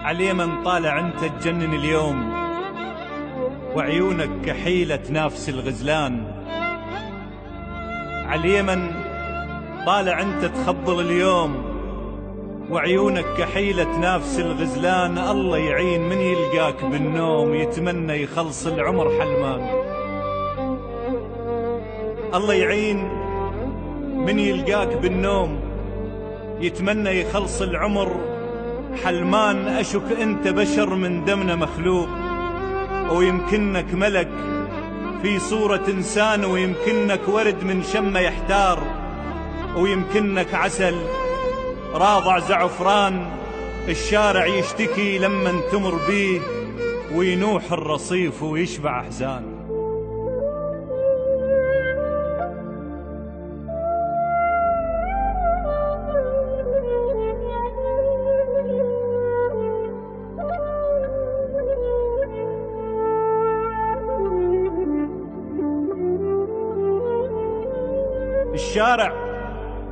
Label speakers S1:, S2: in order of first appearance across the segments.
S1: عليمن طالع انت تجنن اليوم، وعيونك كحيلة تنافس الغزلان. عليمن طالع انت تخبل اليوم، وعيونك كحيلة تنافس الغزلان. الله يعين من يلقاك بالنوم يتمنى يخلص العمر حلمان. الله يعين من يلقاك بالنوم يتمنى يخلص العمر حلمان. أشك أنت بشر من دمنا مخلوق، ويمكنك ملك في صورة إنسان، ويمكنك ورد من شمه يحتار، ويمكنك عسل راضع زعفران. الشارع يشتكي لما تمر بيه، وينوح الرصيف ويشبع أحزان. الشارع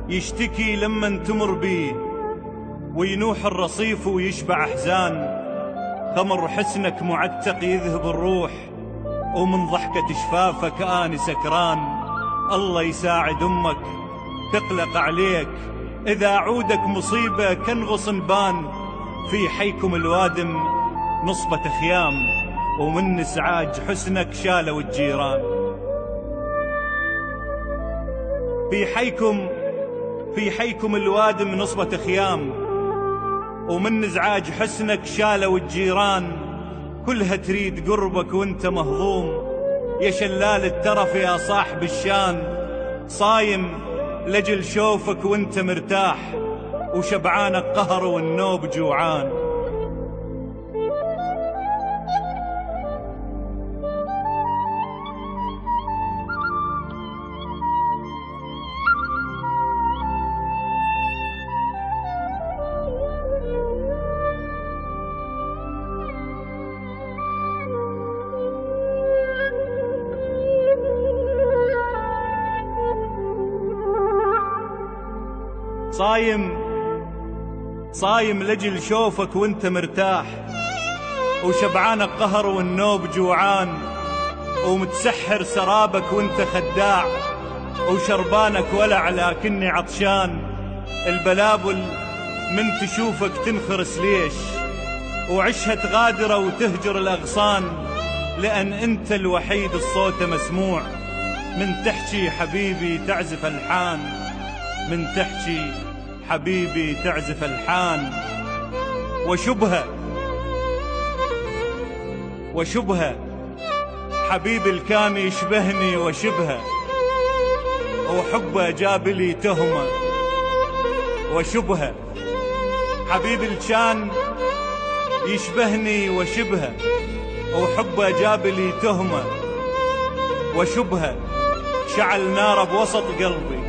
S1: يشتكي لما تمر بيه، وينوح الرصيف ويشبع أحزان. خمر حسنك معتق يذهب الروح، ومن ضحكة شفافك آني سكران. الله يساعد أمك تقلق عليك، إذا عودك مصيبة كنغص بان. في حيكم الوادم نصبة خيام، ومن إسعاج حسنك شالوا الجيران. في حيكم الوادم نصبة خيام، ومن ازعاج حسنك شالوا الجيران. كلها تريد قربك وانت مهضوم، يا شلال الترف يا صاحب الشان. صايم لجل شوفك وانت مرتاح، وشبعانك قهر والنوب جوعان. صايم لجل شوفك وانت مرتاح، وشبعانك قهر والنوب جوعان. ومتسحر سرابك وانت خداع، وشربانك ولع لكني عطشان. البلابل من تشوفك تنخرس ليش، وعشها تغادر وتهجر الأغصان. لأن انت الوحيد الصوت مسموع، من تحكي حبيبي تعزف الحان. من تحكي حبيبي تعزف الحان. وشبهه حبيبي الكان يشبهني وشبهه، وحبه جاب لي تهمه. وشبهه حبيبي الكان يشبهني وشبهه، وحبه جاب لي تهمه. وشبهه شعل نار بوسط قلبي،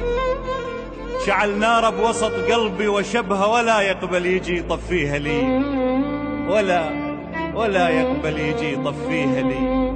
S1: شعل نار بوسط قلبي. وشبهه ولا يقبل يجي يطفيها لي، ولا يقبل يجي يطفيها لي.